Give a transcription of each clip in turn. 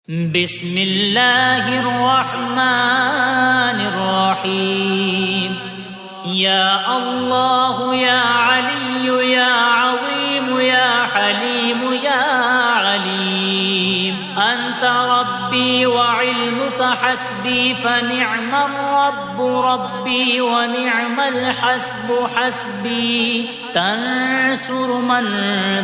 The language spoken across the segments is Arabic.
بسم الله الرحمن الرحيم. يا الله يا علي يا عظيم يا حليم يا عليم، أنت ربي وعلمك حسبي، فنعم الرب ربي ونعم الحسب حسبي. تنصر من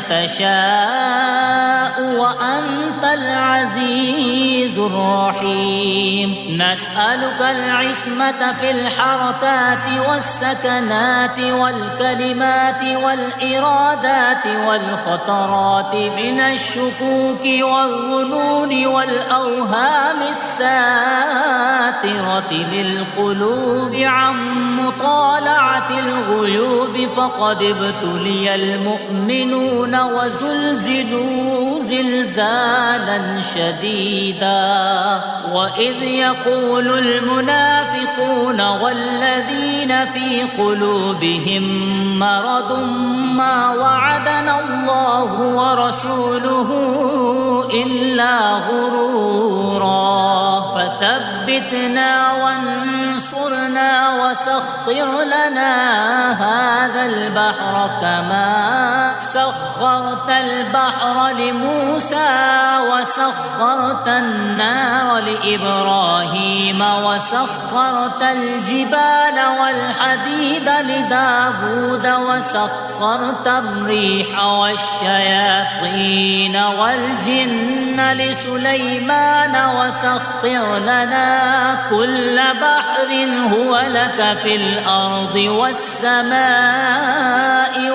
تشاء وأنت العزيز الرحيم. نسألك العصمة في الحركات والسكنات والكلمات والإرادات والخطرات من الشكوك والظنون والأوهام الساترة للقلوب عن مطالعة الغيوب، فقد ابتلي المؤمنون وزلزلوا زلزالا شديدا. وإذ يقول المنافقون والذين في قلوبهم مرض ما وعدنا الله ورسوله إلا غرورا، فثبتنا وانصرنا وسخر لنا هذا البحر كما سخرت البحر لموسى، وسخرت النار لإبراهيم، وسخرت الجبال والحديد لداود، وسخرت الريح والشياطين والجن لسليمان، وسخر لنا كل بحر هو لك في الأرض والسماء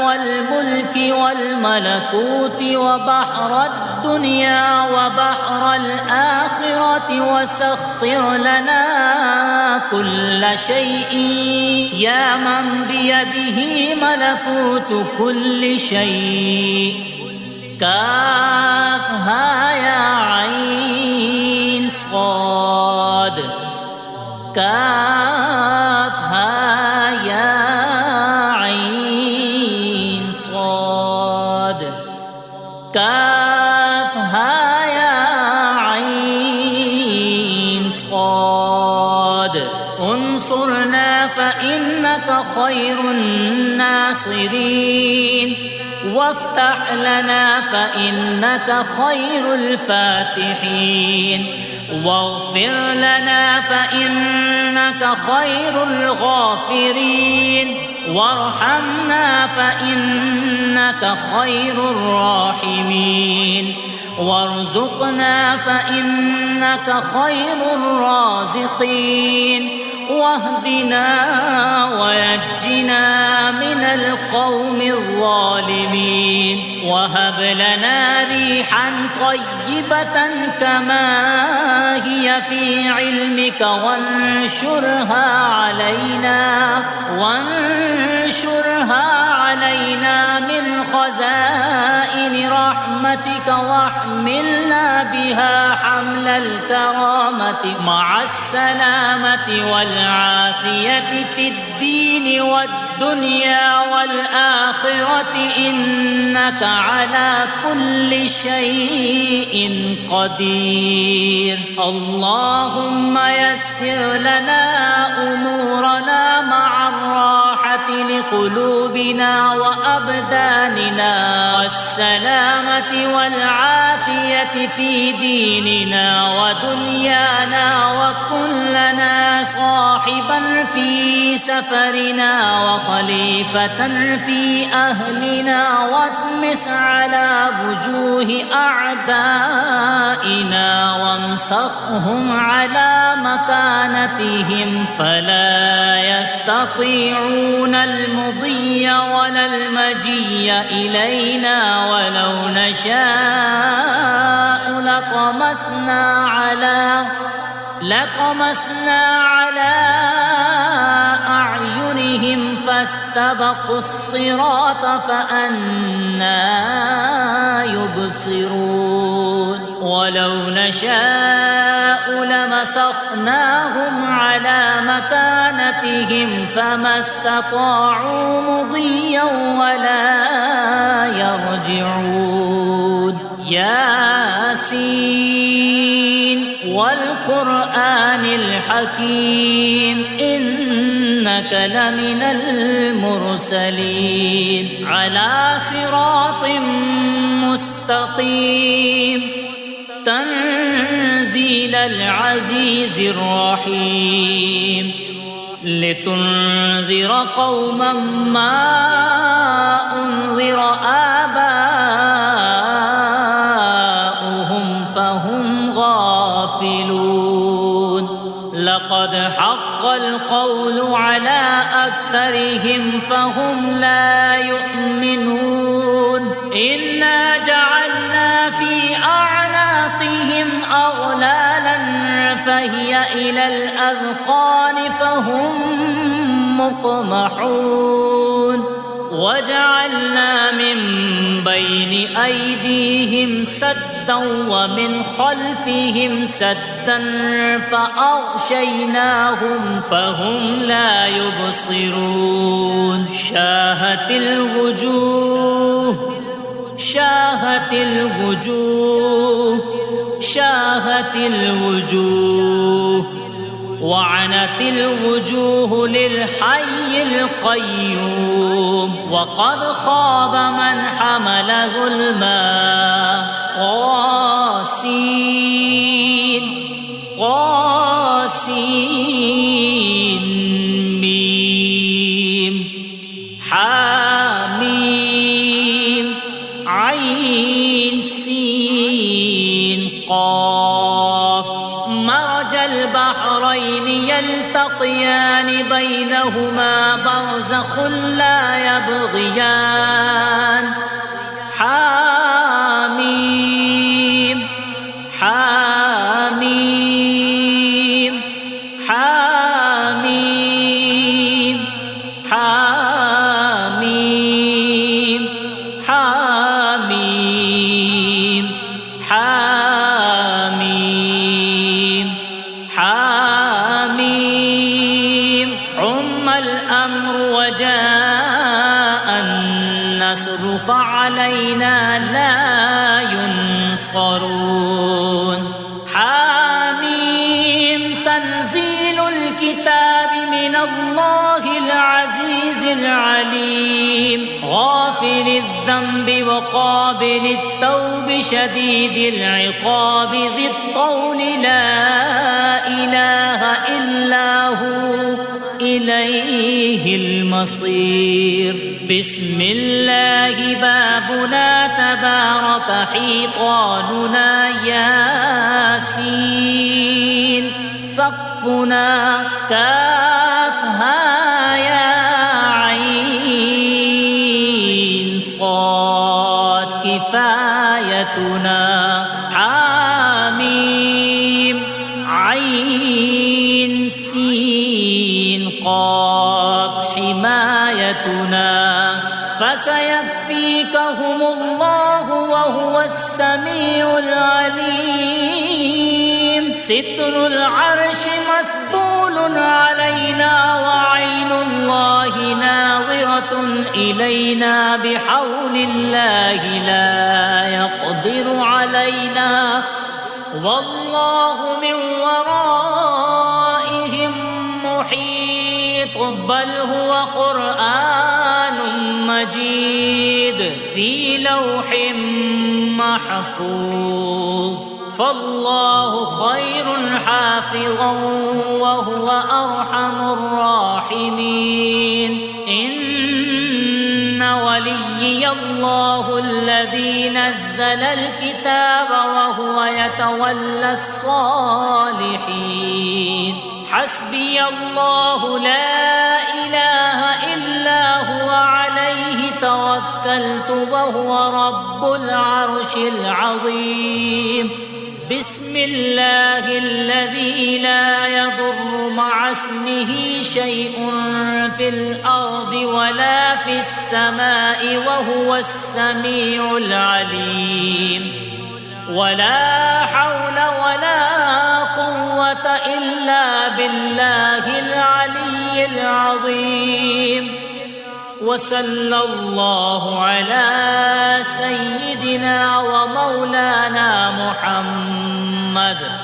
والملك والملكوت، وبحر الدنيا وبحر الآخرة، وسخر لنا كل شيء يا من بيده ملكوت كل شيء. كافها يا عين صاد، كافها يا عين صاد، كافها يا عين صاد. انصرنا فإنك خير الناصرين، وافتح لنا فإنك خير الفاتحين، واغفر لنا فإنك خير الغافرين، وارحمنا فإنك خير الراحمين، وارزقنا فإنك خير الرازقين، واهدنا ونجنا من القوم الظالمين. وهب لنا ريحا طيبة كما هي في علمك، وانشرها علينا من خزائن رحمتك، واحملنا بها حمل الكرامة مع السلامة والعافية في الدين والدنيا والآخرة، إنك على كل شيء قدير. اللهم يسر لنا أمورنا مع الراحة لقلوبنا وأبداننا، والسلامة والعافية في ديننا ودنيانا، وكن لنا صاحبا في سفرنا وخليفة في أهلنا، واطمس على وجوه أعدائنا وامسخهم على مكانتهم، فلا يستطيعون المضي ولا المجي إلينا. ولو نشاء لطمسنا على أعينهم فاستبقوا الصراط فأنى يبصرون. ولو نشاء لمسخناهم على مكانتهم فما استطاعوا مضيا ولا يرجعون. ياسين والقرآن الحكيم إنك لمن المرسلين على صراط مستقيم تنزيل العزيز الرحيم لتنذر قوما ما أنذر آباؤهم فهم غافلون لقد حق القول على أكثرهم فهم لا يؤمنون إنا جعلنا في أعناقهم أغلالا فهي إلى الأذقان فهم مقمحون وجعلنا من بين أيديهم سدا ومن خلفهم سدا فأغشيناهم فهم لا يبصرون شاهت الوجوه وعنت الوجوه للحي القيوم وقد خاب من حمل ظلما قاسين ميم حاميم عين سين قاف مرج البحرين يلتقيان بينهما برزخ لا يبغيان حاميم حاميم حاميم حاميم حاميم حاميم حاميم حم الأمر وجاء النصر فعلينا لا ينصرون حاميم تنزيل الكتاب من الله العزيز العليم غافر الذنب وقابل التوب شديد العقاب ذي الطول لا إله إلا هو إليه المصير بسم الله بابنا تبارك حيطاننا ياسين سقفنا كافها يا عين صاد كفايتنا حاميم عين سين قاف حمايتنا فسيكفيكهم الله وهو السميع العليم ستر العرش مسبول علينا وعين الله ناظرة إلينا بحول الله لا يقدر علينا والله من ورائهم محيط بل هو قرآن مجيد في لوح محفوظ فالله خير حافظا وهو أرحم الراحمين إن وليي الله الذي نزل الكتاب وهو يتولى الصالحين حسبي الله لا إله إلا هو عليه توكلت وهو رب العرش العظيم بسم الله الذي لا يضر مع اسمه شيء في الأرض ولا في السماء وهو السميع العليم ولا حول ولا قوة إلا بالله العلي العظيم وصلى الله على سيدنا ومولانا محمد